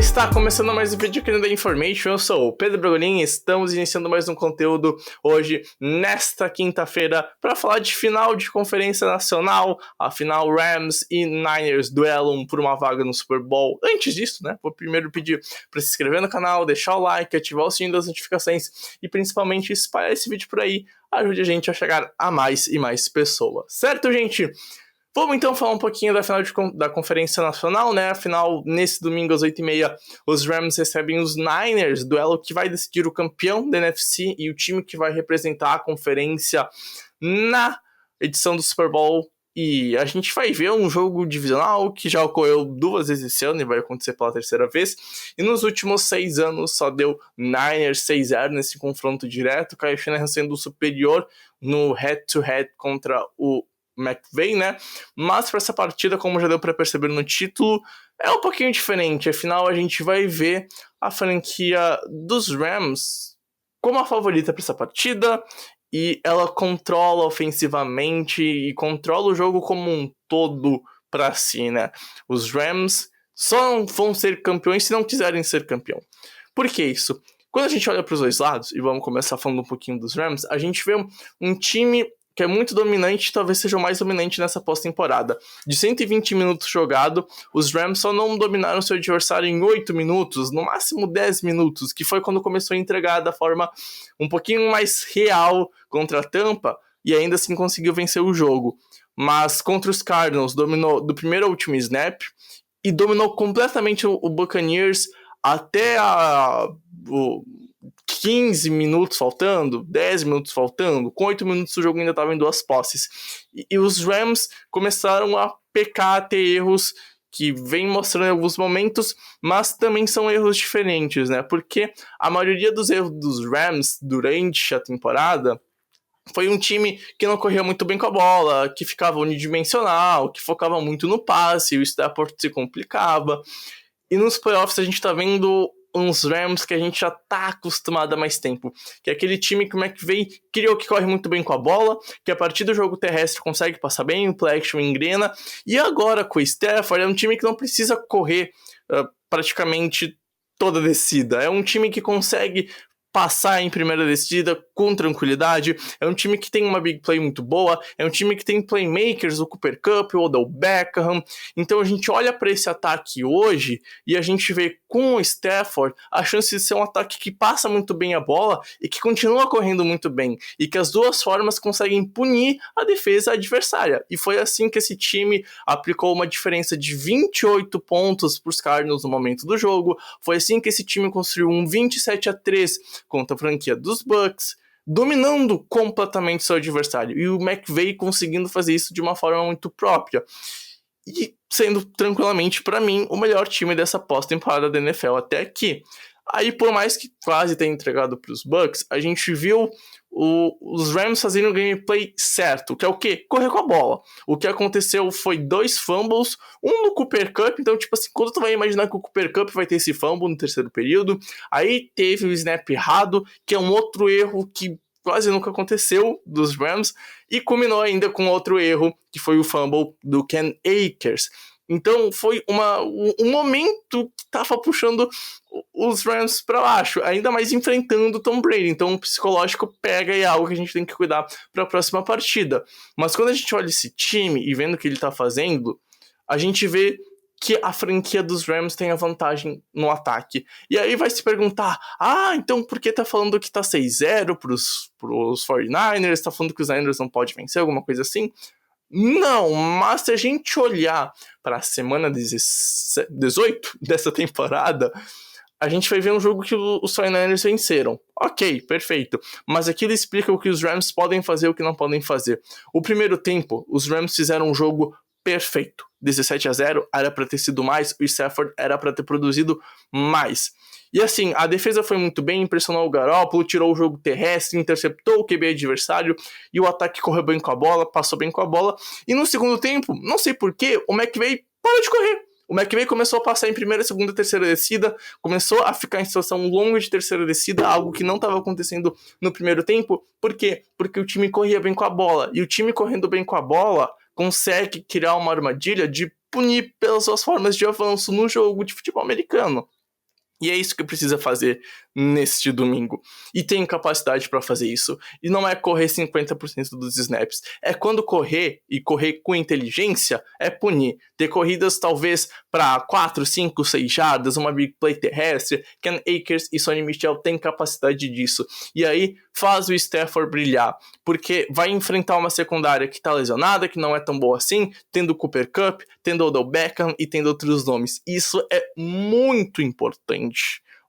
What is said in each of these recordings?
Está começando mais um vídeo aqui no The Information. Eu sou o Pedro Bragolin e estamos iniciando mais um conteúdo hoje, nesta quinta-feira, para falar de final de conferência nacional, a final Rams e Niners duelam por uma vaga no Super Bowl. Antes disso, vou primeiro pedir para se inscrever no canal, deixar o like, ativar o sininho das notificações e principalmente espalhar esse vídeo por aí. Ajude a gente a chegar a mais e mais pessoas. Certo, gente? Vamos então falar um pouquinho da final da Conferência Nacional, Afinal, nesse domingo às 8h30, os Rams recebem os Niners, duelo que vai decidir o campeão da NFC e o time que vai representar a conferência na edição do Super Bowl. E a gente vai ver um jogo divisional que já ocorreu 2 vezes esse ano e vai acontecer pela 3ª vez. E nos últimos 6 anos só deu Niners 6-0 nesse confronto direto, Kyle Shanahan sendo superior no head-to-head contra o McVay, Mas para essa partida, como já deu para perceber no título, é um pouquinho diferente. Afinal, a gente vai ver a franquia dos Rams como a favorita para essa partida e ela controla ofensivamente e controla o jogo como um todo para si, Os Rams só não vão ser campeões se não quiserem ser campeão. Por que isso? Quando a gente olha para os dois lados, e vamos começar falando um pouquinho dos Rams, a gente vê um time que é muito dominante, talvez seja o mais dominante nessa pós-temporada. De 120 minutos jogado, os Rams só não dominaram seu adversário em 8 minutos, no máximo 10 minutos, que foi quando começou a entregar da forma um pouquinho mais real contra a Tampa, e ainda assim conseguiu vencer o jogo. Mas contra os Cardinals, dominou do primeiro ao último snap, e dominou completamente o Buccaneers até 15 minutos faltando, 10 minutos faltando, com 8 minutos o jogo ainda estava em 2 posses. E os Rams começaram a pecar, a ter erros que vem mostrando em alguns momentos, mas também são erros diferentes, Porque a maioria dos erros dos Rams durante a temporada foi um time que não corria muito bem com a bola, que ficava unidimensional, que focava muito no passe, e o Stafford se complicava. E nos playoffs a gente tá vendo uns Rams que a gente já tá acostumado há mais tempo, que é aquele time que o McVay criou, que corre muito bem com a bola, que a partir do jogo terrestre consegue passar bem, o play action engrena, e agora com o Stafford é um time que não precisa correr praticamente toda a descida, é um time que consegue passar em primeira descida com tranquilidade, é um time que tem uma big play muito boa, é um time que tem playmakers, o Cooper Kupp, o Odell Beckham. Então a gente olha para esse ataque hoje e a gente vê com o Stafford a chance de ser um ataque que passa muito bem a bola e que continua correndo muito bem, e que as duas formas conseguem punir a defesa adversária. E foi assim que esse time aplicou uma diferença de 28 pontos para os Cardinals no momento do jogo, foi assim que esse time construiu um 27-3 contra a franquia dos Bucks, dominando completamente seu adversário, e o McVay conseguindo fazer isso de uma forma muito própria, e sendo tranquilamente, para mim, o melhor time dessa pós-temporada da NFL até aqui. Aí, por mais que quase tenha entregado para os Bucks, a gente viu os Rams fazendo o gameplay certo, que é o quê? Correr com a bola. O que aconteceu foi 2 fumbles, um no Cooper Kupp, então, quando tu vai imaginar que o Cooper Kupp vai ter esse fumble no terceiro período, aí teve o snap errado, que é um outro erro que quase nunca aconteceu dos Rams, e culminou ainda com outro erro, que foi o fumble do Cam Akers. Então foi um momento que tava puxando os Rams para baixo, ainda mais enfrentando o Tom Brady. Então o psicológico pega e é algo que a gente tem que cuidar para a próxima partida. Mas quando a gente olha esse time e vendo o que ele tá fazendo, a gente vê que a franquia dos Rams tem a vantagem no ataque. E aí vai se perguntar, então por que tá falando que tá 6-0 pros 49ers? Tá falando que os Niners não podem vencer, alguma coisa assim? Não, mas se a gente olhar para a semana 18 dessa temporada, a gente vai ver um jogo que os 49ers venceram. Ok, perfeito. Mas aquilo explica o que os Rams podem fazer e o que não podem fazer. O primeiro tempo, os Rams fizeram um jogo perfeito. 17-0, era para ter sido mais, o Stafford era para ter produzido mais. E assim, a defesa foi muito bem, impressionou o Garoppolo, tirou o jogo terrestre, interceptou o QB adversário, e o ataque correu bem com a bola, passou bem com a bola. E no segundo tempo, não sei porquê, o McVay parou de correr. O McVay começou a passar em primeira, segunda, terceira descida, começou a ficar em situação longa de terceira descida, algo que não estava acontecendo no primeiro tempo. Por quê? Porque o time corria bem com a bola, e o time correndo bem com a bola consegue criar uma armadilha de punir pelas suas formas de avanço no jogo de futebol americano. E é isso que precisa fazer neste domingo. E tem capacidade para fazer isso. E não é correr 50% dos snaps. É quando correr, e correr com inteligência, é punir. Ter corridas talvez para 4, 5, 6 jardas, uma big play terrestre. Ken Akers e Sonny Michel têm capacidade disso. E aí faz o Stafford brilhar. Porque vai enfrentar uma secundária que está lesionada, que não é tão boa assim, tendo Cooper Kupp, tendo Odell Beckham e tendo outros nomes. Isso é muito importante.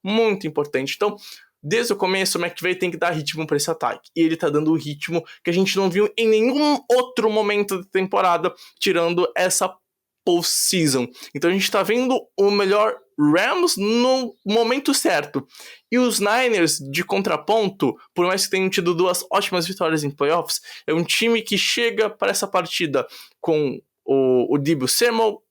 Muito importante. Então, desde o começo, o McVay tem que dar ritmo para esse ataque. E ele tá dando o ritmo que a gente não viu em nenhum outro momento da temporada, tirando essa postseason. Então a gente tá vendo o melhor Rams no momento certo. E os Niners, de contraponto, por mais que tenham tido 2 ótimas vitórias em playoffs, é um time que chega para essa partida com o Deebo Samuel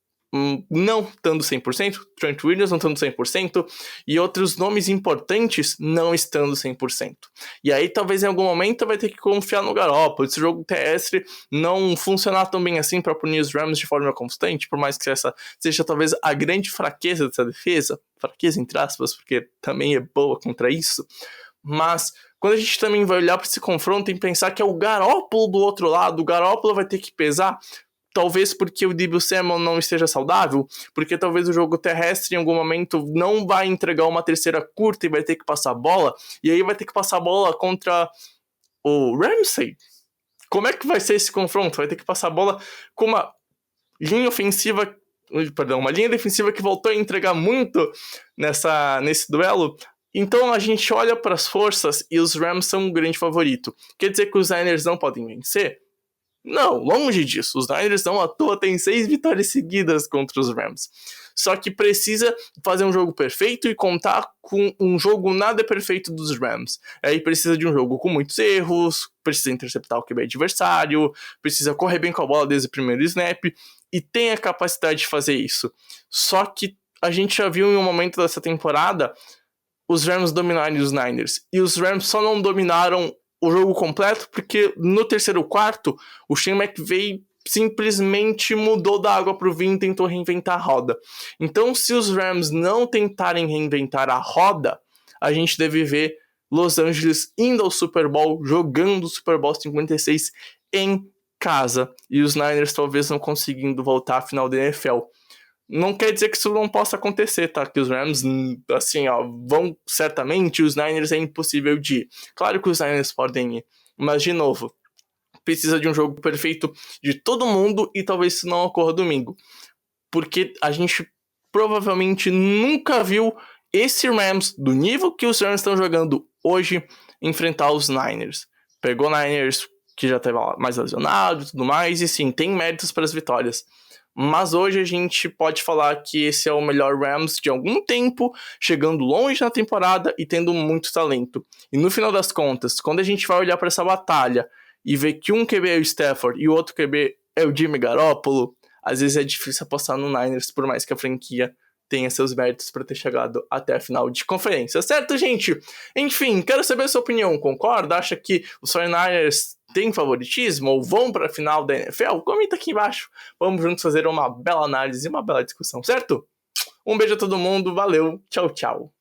não estando 100%, Trent Williams não estando 100%, e outros nomes importantes não estando 100%. E aí talvez em algum momento vai ter que confiar no Garoppolo, esse jogo terrestre não funcionar tão bem assim para punir os Rams de forma constante, por mais que essa seja talvez a grande fraqueza dessa defesa, fraqueza entre aspas, porque também é boa contra isso, mas quando a gente também vai olhar para esse confronto e pensar que é o Garoppolo do outro lado, o Garoppolo vai ter que pesar, talvez porque o Deebo Samuel não esteja saudável, porque talvez o jogo terrestre em algum momento não vai entregar uma terceira curta e vai ter que passar a bola, e aí vai ter que passar a bola contra o Ramsey. Como é que vai ser esse confronto? Vai ter que passar a bola com uma linha ofensiva, uma linha defensiva que voltou a entregar muito nesse duelo. Então a gente olha para as forças e os Rams são um grande favorito. Quer dizer que os Niners não podem vencer? Não, longe disso. Os Niners não à toa têm 6 vitórias seguidas contra os Rams. Só que precisa fazer um jogo perfeito e contar com um jogo nada perfeito dos Rams. Aí precisa de um jogo com muitos erros, precisa interceptar o QB adversário, precisa correr bem com a bola desde o primeiro snap, e tem a capacidade de fazer isso. Só que a gente já viu em um momento dessa temporada os Rams dominarem os Niners. E os Rams só não dominaram o jogo completo, porque no terceiro quarto, o Shane McVay simplesmente mudou da água pro vinho e tentou reinventar a roda. Então, se os Rams não tentarem reinventar a roda, a gente deve ver Los Angeles indo ao Super Bowl, jogando o Super Bowl 56 em casa, e os Niners talvez não conseguindo voltar à final da NFL. Não quer dizer que isso não possa acontecer, tá? Que os Rams, assim, vão certamente, os Niners é impossível de ir. Claro que os Niners podem ir, mas, de novo, precisa de um jogo perfeito de todo mundo e talvez isso não ocorra domingo. Porque a gente provavelmente nunca viu esse Rams, do nível que os Rams estão jogando hoje, enfrentar os Niners. Pegou Niners que já estava mais lesionado e tudo mais, e sim, tem méritos para as vitórias. Mas hoje a gente pode falar que esse é o melhor Rams de algum tempo, chegando longe na temporada e tendo muito talento. E no final das contas, quando a gente vai olhar para essa batalha e ver que um QB é o Stafford e o outro QB é o Jimmy Garoppolo, às vezes é difícil apostar no Niners, por mais que a franquia tenha seus méritos para ter chegado até a final de conferência, certo, gente? Enfim, quero saber a sua opinião. Concorda? Acha que os 49ers têm favoritismo ou vão para a final da NFL? Comenta aqui embaixo. Vamos juntos fazer uma bela análise e uma bela discussão, certo? Um beijo a todo mundo, valeu, tchau, tchau.